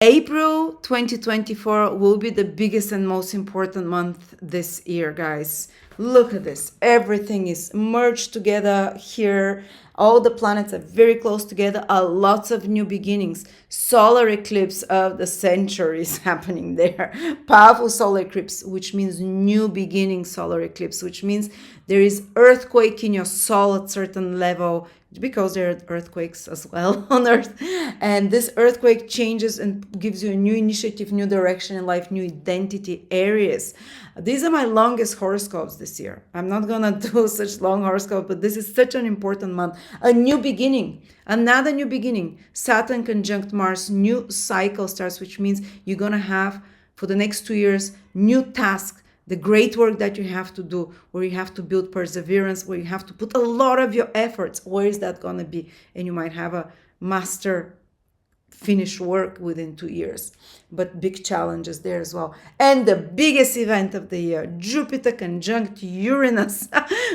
April 2024 will be the biggest and most important month this year, guys. Look at this. Everything is merged together here. All the planets are very close together. Lots of new beginnings. Solar eclipse of the century is happening there. Powerful solar eclipse, which means new beginning solar eclipse, which means there is earthquake in your soul at certain level, because there are earthquakes as well on Earth. And this earthquake changes and gives you a new initiative, new direction in life, new identity areas. These are my longest horoscopes this year. I'm not gonna do such long horoscope, but this is such an important month. A new beginning, another new beginning. Saturn conjunct Mars, new cycle starts, which means you're gonna have for the next 2 years new tasks, the great work that you have to do, where you have to build perseverance, where you have to put a lot of your efforts. Where is that going to be? And you might have a master finished work within 2 years, but big challenges there as well. And the biggest event of the year, Jupiter conjunct Uranus.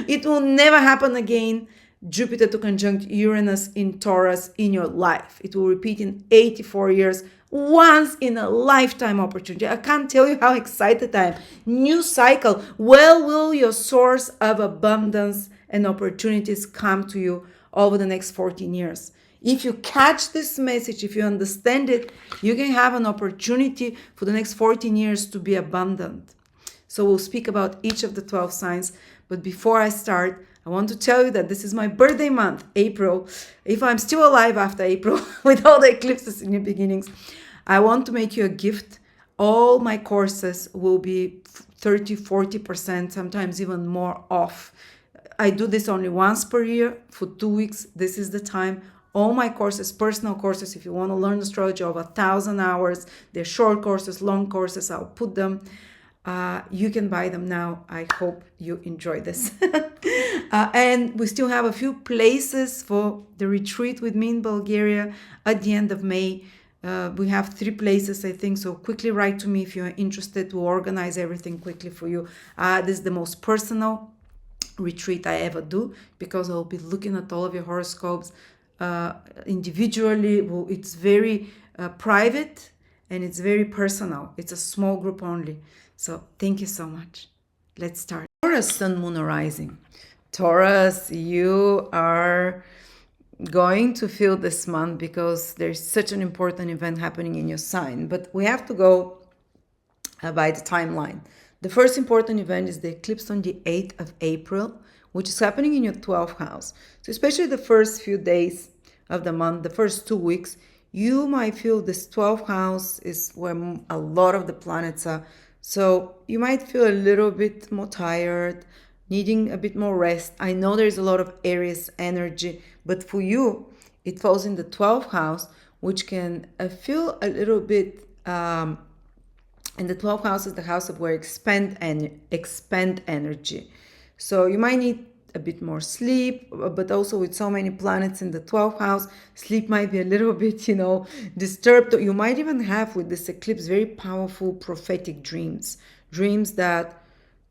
It will never happen again. Jupiter to conjunct Uranus in Taurus in your life. It will repeat in 84 years. Once in a lifetime opportunity. I can't tell you how excited I am. New cycle. Well, will your source of abundance and opportunities come to you over the next 14 years? If you catch this message, if you understand it, you can have an opportunity for the next 14 years to be abundant. So we'll speak about each of the 12 signs. But before I start, I want to tell you that this is my birthday month, April. If I'm still alive after April, with all the eclipses and new beginnings, I want to make you a gift. All my courses will be 30, 40%, sometimes even more off. I do this only once per year for 2 weeks. This is the time. All my courses, personal courses, if you want to learn astrology over 1,000 hours, they're short courses, long courses, I'll put them. You can buy them now. I hope you enjoy this. And we still have a few places for the retreat with me in Bulgaria at the end of May. We have 3 places, I think, so quickly write to me if you're interested to organize everything quickly for you. This is the most personal retreat I ever do, because I'll be looking at all of your horoscopes individually. It's very private and it's very personal. It's a small group only. So thank you so much. Let's start. Taurus, Sun, Moon, Rising. Taurus, you are going to feel this month because there's such an important event happening in your sign. But we have to go by the timeline. The first important event is the eclipse on the 8th of April, which is happening in your 12th house. So especially the first few days of the month, the first 2 weeks, you might feel this 12th house is where a lot of the planets are. So you might feel a little bit more tired, needing a bit more rest. I know there's a lot of Aries energy, but for you, it falls in the 12th house, which can feel a little bit, and the 12th house is the house of where expand energy. So you might need a bit more sleep, but also with so many planets in the 12th house, sleep might be a little bit, disturbed. You might even have with this eclipse very powerful prophetic dreams that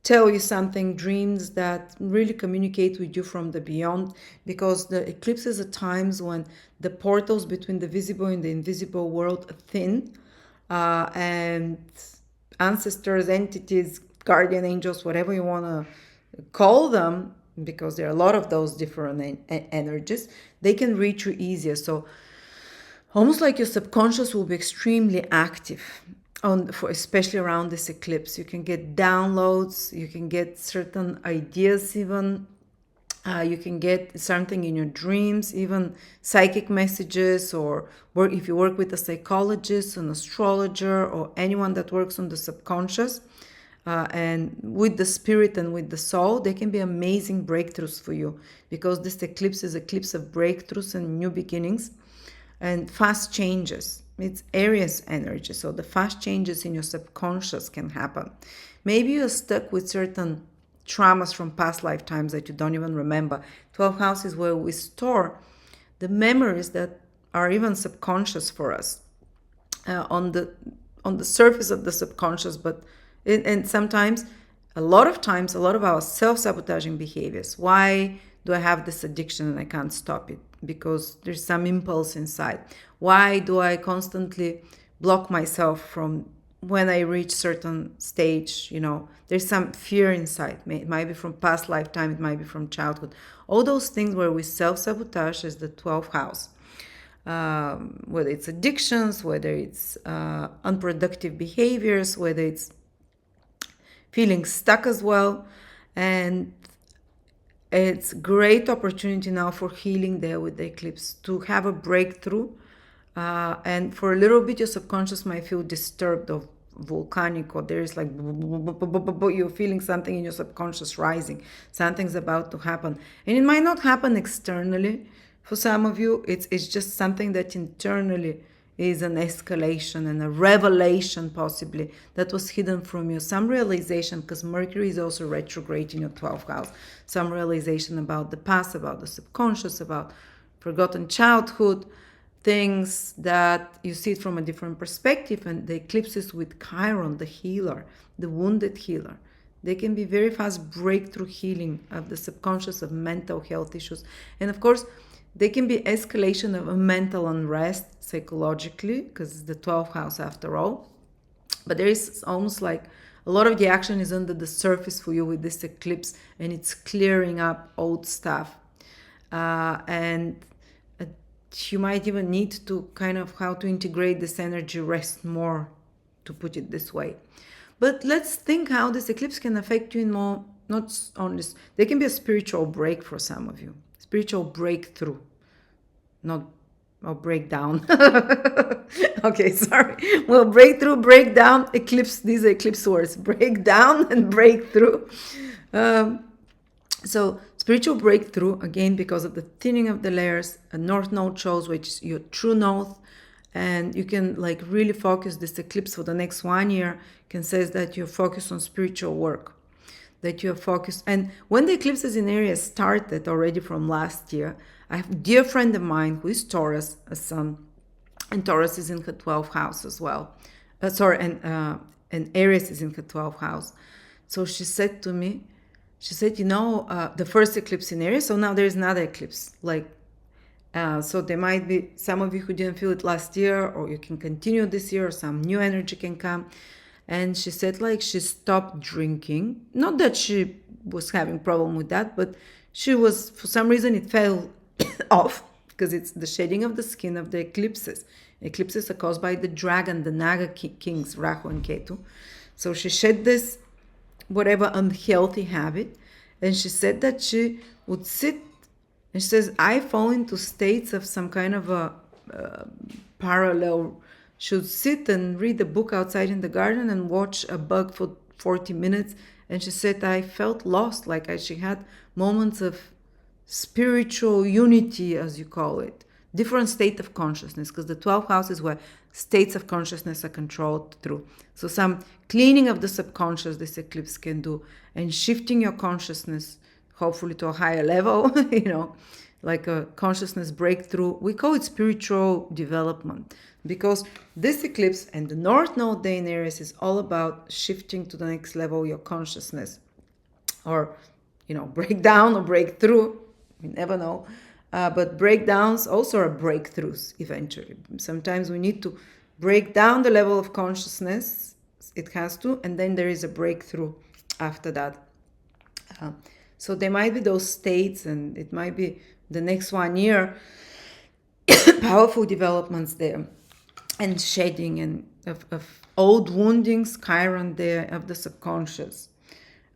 tell you something, dreams that really communicate with you from the beyond, because the eclipses are times when the portals between the visible and the invisible world are thin, and ancestors, entities, guardian angels, whatever you want to call them, because there are a lot of those different energies, they can reach you easier. So almost like your subconscious will be extremely active especially around this eclipse. You can get downloads, you can get certain ideas even, you can get something in your dreams, even psychic messages, or if you work with a psychologist, an astrologer, or anyone that works on the subconscious, and with the spirit and with the soul, they can be amazing breakthroughs for you, because this eclipse is an eclipse of breakthroughs and new beginnings and fast changes. It's Aries energy, so the fast changes in your subconscious can happen. Maybe you're stuck with certain traumas from past lifetimes that you don't even remember. 12th house is where we store the memories that are even subconscious for us, on the surface of the subconscious, and sometimes, a lot of our self-sabotaging behaviors. Why do I have this addiction and I can't stop it? Because there's some impulse inside. Why do I constantly block myself from when I reach certain stage, there's some fear inside. It might be from past lifetime, it might be from childhood. All those things where we self-sabotage is the 12th house. Whether it's addictions, whether it's unproductive behaviors, whether it's feeling stuck as well. And it's great opportunity now for healing there with the eclipse, to have a breakthrough. And for a little bit, your subconscious might feel disturbed or volcanic, or there's like you're feeling something in your subconscious rising. Something's about to happen. And it might not happen externally. For some of you, it's just something that internally is an escalation and a revelation, possibly, that was hidden from you. Some realization, because Mercury is also retrograde in your 12th house. Some realization about the past, about the subconscious, about forgotten childhood, things that you see it from a different perspective. And the eclipses with Chiron, the healer, the wounded healer, they can be very fast breakthrough healing of the subconscious, of mental health issues. And of course, they can be escalation of a mental unrest psychologically, because it's the 12th house after all. But there is almost like a lot of the action is under the surface for you with this eclipse, and it's clearing up old stuff. And you might even need to kind of how to integrate this energy, rest more, to put it this way. But let's think how this eclipse can affect you in more, not on this. There can be a spiritual break for some of you. Spiritual breakthrough, not or breakdown. Okay, sorry. Well, breakthrough, breakdown, eclipse. These are eclipse words: breakdown and breakthrough. So spiritual breakthrough, again, because of the thinning of the layers. A north node shows which is your true north, and you can like really focus. This eclipse for the next 1 year can says that you're focused on spiritual work, that you're focused. And when the eclipses in Aries started already from last year, I have a dear friend of mine who is Taurus, a sun, and Taurus is in her 12th house as well. And Aries is in her 12th house. So she said to me, the first eclipse in Aries, so now there's another eclipse. So there might be some of you who didn't feel it last year, or you can continue this year, or some new energy can come. And she said she stopped drinking. Not that she was having problem with that, but she was, for some reason, it fell off, because it's the shedding of the skin of the eclipses. Eclipses are caused by the dragon, the Naga kings, Rahu and Ketu. So she shed this whatever unhealthy habit, and she said that she would sit, and she says, I fall into states of some kind of a parallel. She would sit and read a book outside in the garden and watch a bug for 40 minutes. And she said, I felt lost, she had moments of spiritual unity, as you call it, different state of consciousness, because the 12th house is where states of consciousness are controlled through. So some cleaning of the subconscious this eclipse can do, and shifting your consciousness, hopefully to a higher level, like a consciousness breakthrough. We call it spiritual development, because this eclipse and the North Node day in Aries is all about shifting to the next level your consciousness, or breakdown or breakthrough. We never know. But breakdowns also are breakthroughs eventually. Sometimes we need to break down the level of consciousness. It has to, and then there is a breakthrough after that. So there might be those states, and it might be the next 1 year, powerful developments there, and shedding and of old woundings, Chiron there, of the subconscious.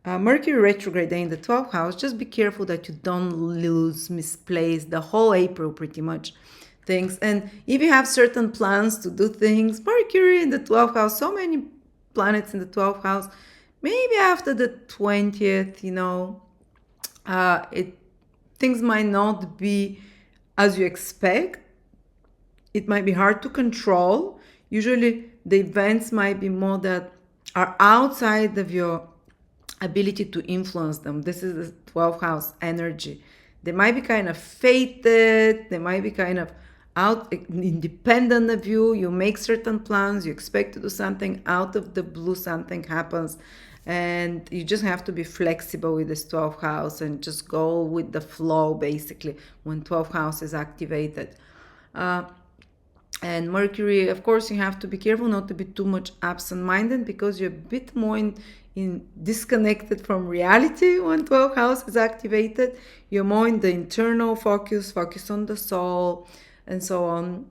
Mercury retrograde in the 12th house, just be careful that you don't lose, misplace the whole April pretty much things. And if you have certain plans to do things, Mercury in the 12th house, so many planets in the 12th house, maybe after the 20th, things might not be as you expect. It might be hard to control. Usually the events might be more that are outside of your ability to influence them. This is the 12th house energy. They might be kind of fated. They might be kind of independent of you. You make certain plans. You expect to do something. Out of the blue, something happens. And you just have to be flexible with this 12th house and just go with the flow, basically, when 12th house is activated. And Mercury, of course, you have to be careful not to be too much absent-minded, because you're a bit more in disconnected from reality when 12th house is activated. You're more in the internal focus on the soul, and so on.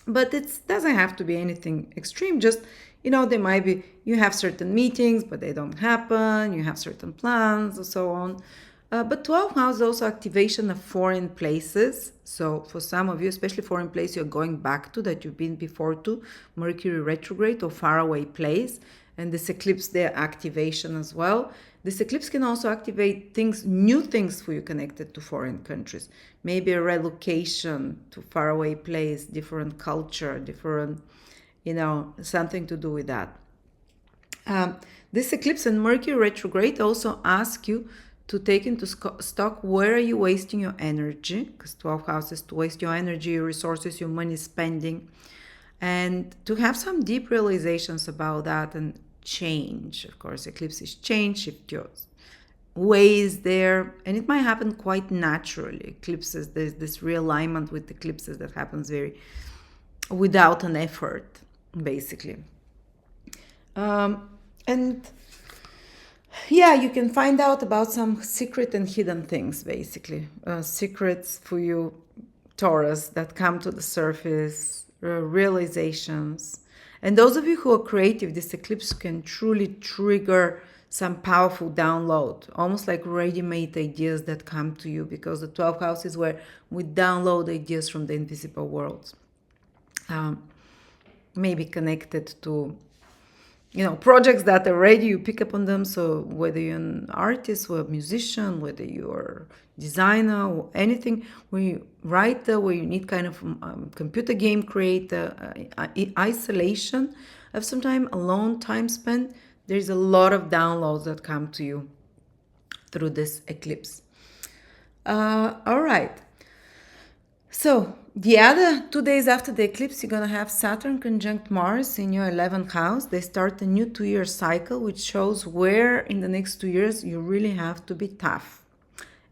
But it doesn't have to be anything extreme. Just, there might be, you have certain meetings but they don't happen, you have certain plans and so on. But 12th house is also activation of foreign places. So for some of you, especially foreign place you're going back to, that you've been before to, Mercury retrograde or faraway place. And this eclipse, their activation as well. This eclipse can also activate things, new things for you connected to foreign countries. Maybe a relocation to faraway place, different culture, different, something to do with that. This eclipse and Mercury retrograde also ask you to take into stock, where are you wasting your energy? Because 12 houses to waste your energy, your resources, your money spending. And to have some deep realizations about that and change. Of course, eclipses change, shift your ways there, and it might happen quite naturally. Eclipses, there's this realignment with eclipses that happens very without an effort, basically. And yeah, you can find out about some secret and hidden things, basically. Secrets for you, Taurus, that come to the surface, realizations. And those of you who are creative, this eclipse can truly trigger some powerful download, almost like ready-made ideas that come to you, because the 12th house is where we download ideas from the invisible world. Maybe connected to projects that are ready, you pick up on them. So whether you're an artist or a musician, whether you're a designer or anything, where you write, where you need kind of computer game creator, isolation of some time, alone time spent, there's a lot of downloads that come to you through this eclipse. All right. So the other 2 days after the eclipse, you're going to have Saturn conjunct Mars in your 11th house. They start a new 2-year cycle, which shows where in the next 2 years you really have to be tough.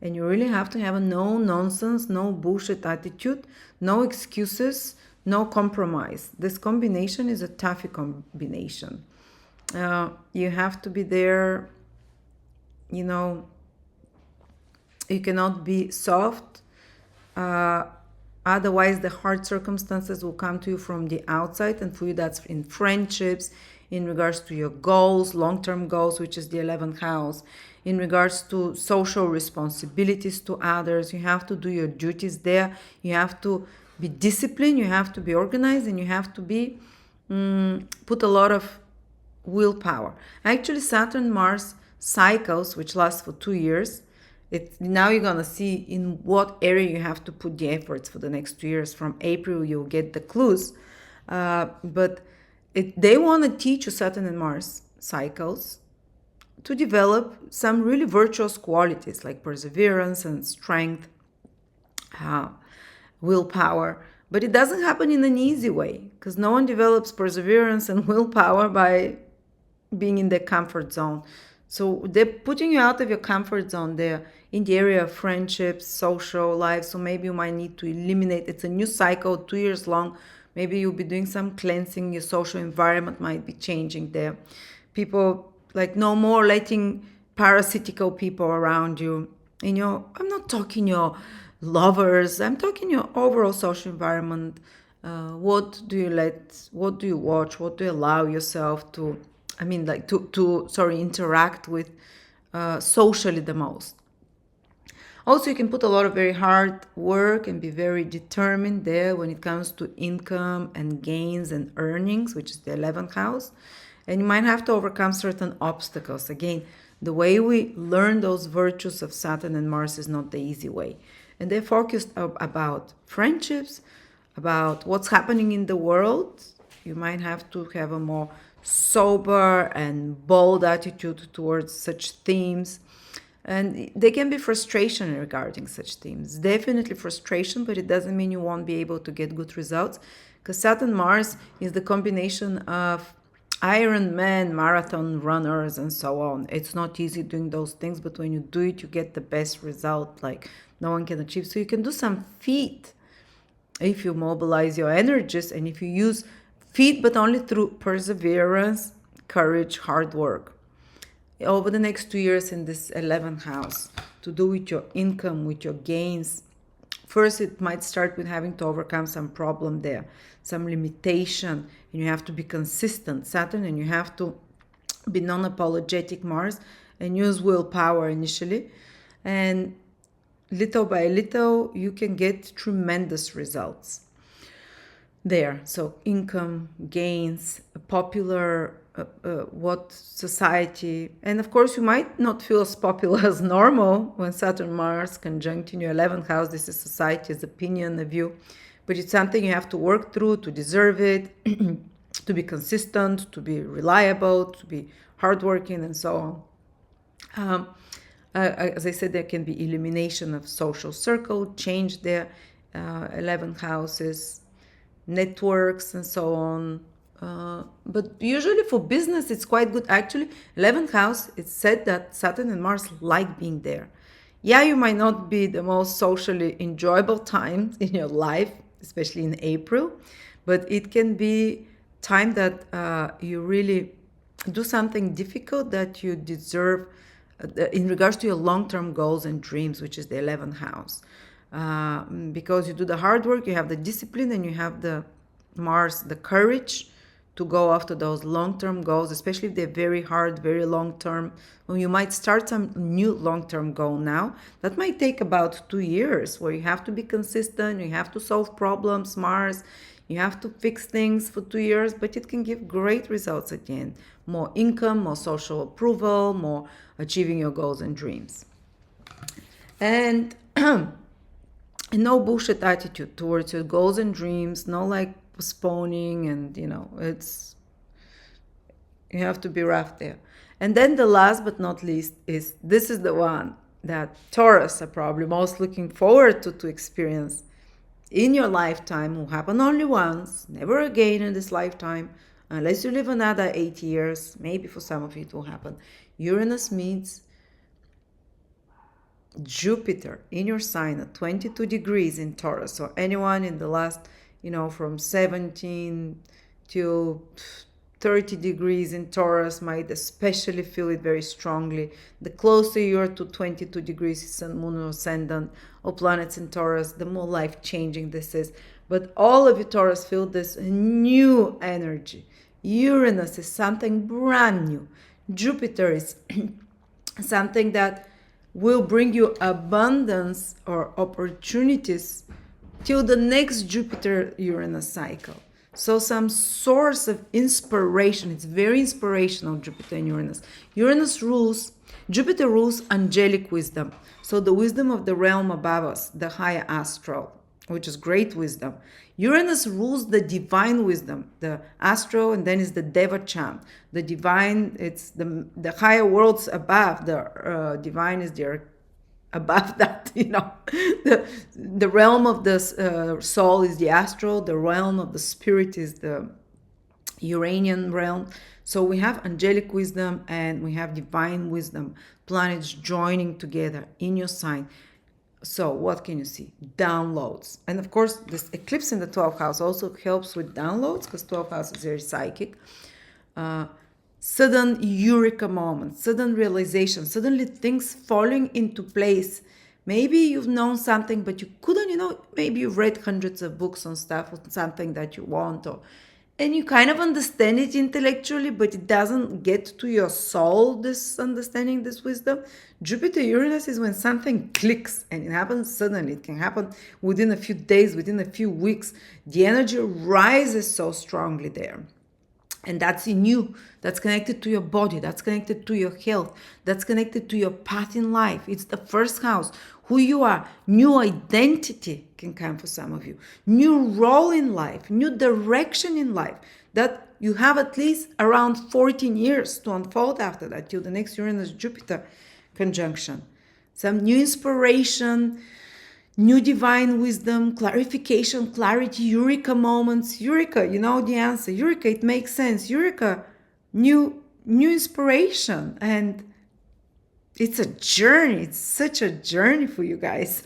And you really have to have a no nonsense, no bullshit attitude, no excuses, no compromise. This combination is a tough combination. You have to be there, you cannot be soft. Otherwise, the hard circumstances will come to you from the outside, and for you, that's in friendships, in regards to your goals, long-term goals, which is the 11th house, in regards to social responsibilities to others. You have to do your duties there. You have to be disciplined. You have to be organized, and you have to be put a lot of willpower. Actually, Saturn-Mars cycles, which last for 2 years. Now you're going to see in what area you have to put the efforts for the next 2 years. From April, you'll get the clues. But they want to teach you, Saturn and Mars cycles, to develop some really virtuous qualities like perseverance and strength, willpower. But it doesn't happen in an easy way, because no one develops perseverance and willpower by being in the comfort zone. So they're putting you out of your comfort zone there in the area of friendships, social life. So maybe you might need to eliminate. It's a new cycle, 2 years long. Maybe you'll be doing some cleansing. Your social environment might be changing there. People, like, no more letting parasitical people around you. I'm not talking your lovers. I'm talking your overall social environment. What do you watch? What do you allow yourself to, interact with socially the most? Also, you can put a lot of very hard work and be very determined there when it comes to income and gains and earnings, which is the 11th house. And you might have to overcome certain obstacles. Again, the way we learn those virtues of Saturn and Mars is not the easy way. And they're focused about friendships, about what's happening in the world. You might have to have a more sober and bold attitude towards such themes. And there can be frustration regarding such themes. Definitely frustration, but it doesn't mean you won't be able to get good results. Because Saturn-Mars is the combination of Iron Man, marathon runners, and so on. It's not easy doing those things, but when you do it, you get the best result, like no one can achieve. So you can do some feat if you mobilize your energies and if you use feet, but only through perseverance, courage, hard work. Over the next 2 years in this 11th house, to do with your income, with your gains. First, it might start with having to overcome some problem there, some limitation, and you have to be consistent, Saturn, and you have to be non-apologetic, Mars, and use willpower initially. And little by little, you can get tremendous results there. So income, gains, popular, what society, and of course you might not feel as popular as normal when Saturn-Mars conjunct in your 11th house. This is society's opinion of you, but it's something you have to work through to deserve it, to be consistent, to be reliable, to be hardworking, and so on. As I said, there can be elimination of social circle, change their 11th houses, networks, and so on. But usually for business, it's quite good. Actually, 11th house, it's said that Saturn and Mars like being there. Yeah, you might not be the most socially enjoyable time in your life, especially in April, but it can be time that you really do something difficult that you deserve in regards to your long-term goals and dreams, which is the 11th house. Because you do the hard work, you have the discipline, and you have the Mars, the courage to go after those long-term goals, especially if they're very hard, very long-term. Well, you might start some new long-term goal now. That might take about 2 years, where you have to be consistent, you have to solve problems, Mars, you have to fix things for 2 years, but it can give great results at the end. More income, more social approval, more achieving your goals and dreams. And no bullshit attitude towards your goals and dreams, no like postponing, and it's, you have to be rough there. And then the last but not least is, this is the one that Taurus are probably most looking forward to experience in your lifetime, will happen only once, never again in this lifetime, unless you live another 8 years. Maybe for some of you it will happen. Uranus meets Jupiter in your sign at 22 degrees in Taurus. So anyone in the last, from 17 to 30 degrees in Taurus might especially feel it very strongly. The closer you are to 22 degrees, Sun, Moon, or Ascendant, or planets in Taurus, the more life-changing this is. But all of you Taurus feel this new energy. Uranus is something brand new. Jupiter is something that will bring you abundance or opportunities till the next Jupiter-Uranus cycle. So some source of inspiration. It's very inspirational, Jupiter and Uranus. Jupiter rules angelic wisdom. So the wisdom of the realm above us, the higher astral, which is great wisdom. Uranus rules the divine wisdom, the astral, and then is the Devachan. The divine, it's the higher worlds above. The divine is there above that, the realm of the soul is the astral, the realm of the spirit is the Uranian realm. So we have angelic wisdom and we have divine wisdom, planets joining together in your sign. So what can you see? Downloads. And of course, this eclipse in the 12th house also helps with downloads, because 12th house is very psychic. Sudden eureka moments, sudden realization, suddenly things falling into place. Maybe you've known something, but you couldn't, maybe you've read hundreds of books on stuff, on something that you want, and you kind of understand it intellectually, but it doesn't get to your soul, this understanding, this wisdom. Jupiter-Uranus is when something clicks, and it happens suddenly. It can happen within a few days, within a few weeks. The energy rises so strongly there. And that's in you. That's connected to your body. That's connected to your health. That's connected to your path in life. It's the first house. Who you are. New identity can come for some of you. New role in life. New direction in life. That you have at least around 14 years to unfold after that, till the next Uranus-Jupiter conjunction. Some new inspiration, new divine wisdom, clarification, clarity, eureka moments. Eureka, you know the answer. Eureka, it makes sense. Eureka, new inspiration. And it's a journey. It's such a journey for you guys.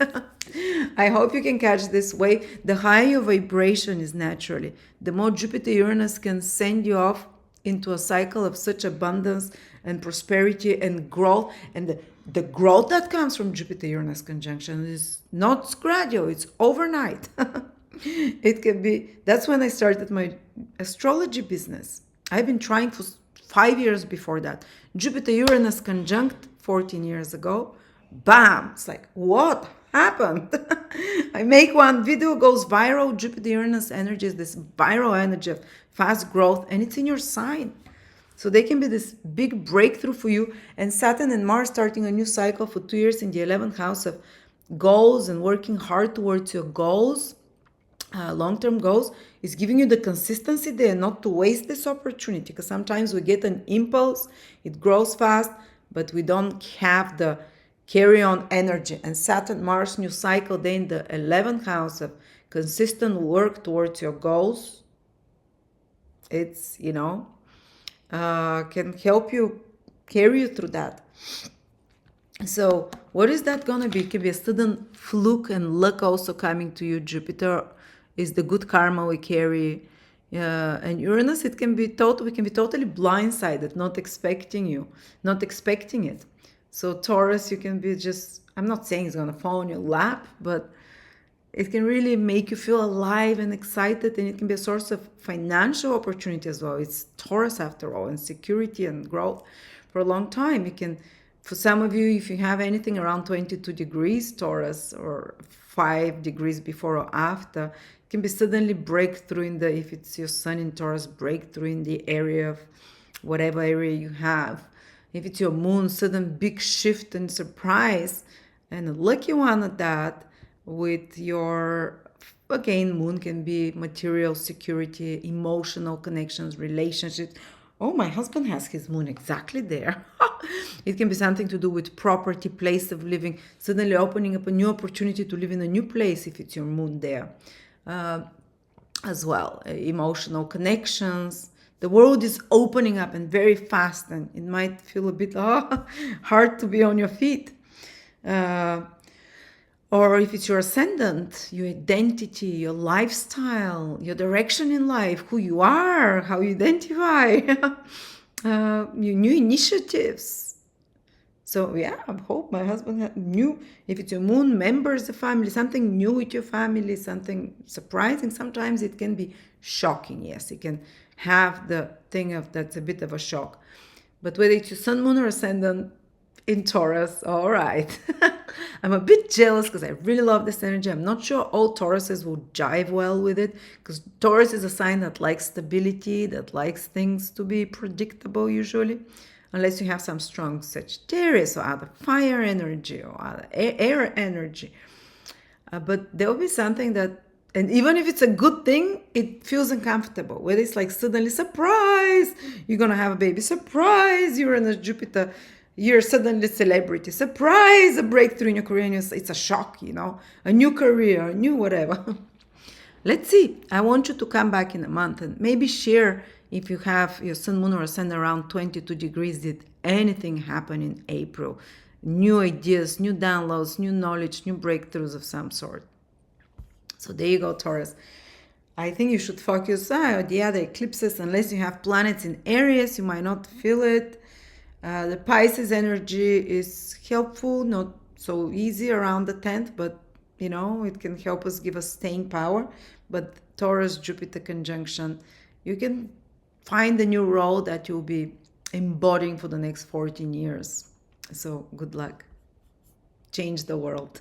I hope you can catch this wave. The higher your vibration is naturally, the more Jupiter-Uranus can send you off into a cycle of such abundance and prosperity and growth. And the growth that comes from Jupiter-Uranus conjunction is not gradual, it's overnight. It can be, that's when I started my astrology business. I've been trying for 5 years before that. Jupiter-Uranus conjunct 14 years ago. Bam! It's like, what happened? I make one video, goes viral. Jupiter-Uranus energy is this viral energy of fast growth, and it's in your sign. So they can be this big breakthrough for you. And Saturn and Mars starting a new cycle for 2 years in the 11th house of goals and working hard towards your goals, long-term goals, is giving you the consistency there not to waste this opportunity. Because sometimes we get an impulse, it grows fast, but we don't have the carry-on energy. And Saturn-Mars new cycle, then in the 11th house of consistent work towards your goals, it's, can help you carry you through that. So what is that going to be? It can be a sudden fluke and luck also coming to you. Jupiter is the good karma we carry. And Uranus, we can be totally blindsided, not expecting it. So Taurus, you can be just, I'm not saying it's going to fall on your lap, but it can really make you feel alive and excited, and it can be a source of financial opportunity as well. It's Taurus after all, and security and growth for a long time. You can, for some of you, if you have anything around 22 degrees Taurus or 5 degrees before or after, it can be suddenly breakthrough in the, if it's your sun in Taurus, breakthrough in the area of whatever area you have. If it's your moon, sudden big shift and surprise, and a lucky one at that. With your, again, moon can be material security, emotional connections, relationships. Oh, my husband has his moon exactly there. It can be something to do with property, place of living, suddenly opening up a new opportunity to live in a new place if it's your moon there. As well, emotional connections. The world is opening up and very fast, and it might feel a bit hard to be on your feet. Or if it's your ascendant, your identity, your lifestyle, your direction in life, who you are, how you identify, your new initiatives. So yeah, I hope my husband knew, if it's your moon, members of family, something new with your family, something surprising. Sometimes it can be shocking. Yes, it can have the thing of that's a bit of a shock. But whether it's your sun, moon, or ascendant in Taurus, all right. I'm a bit jealous because I really love this energy. I'm not sure all Tauruses will jive well with it, because Taurus is a sign that likes stability, that likes things to be predictable usually, unless you have some strong Sagittarius or other fire energy or other air energy. But there will be something that, and even if it's a good thing, it feels uncomfortable. Whether it's like suddenly, surprise, you're going to have a baby, surprise, Uranus-Jupiter, you're suddenly celebrity, surprise, a breakthrough in your career, and it's a shock, a new career, a new whatever. Let's see. I want you to come back in a month and maybe share if you have your sun, moon, or ascendant around 22 degrees. Did anything happen in April? New ideas, new downloads, new knowledge, new breakthroughs of some sort. So there you go, Taurus. I think you should focus on the other eclipses. Unless you have planets in Aries, you might not feel it. The Pisces energy is helpful, not so easy around the 10th, but it can help us, give us staying power. But Taurus-Jupiter conjunction, you can find the new role that you'll be embodying for the next 14 years. So good luck. Change the world.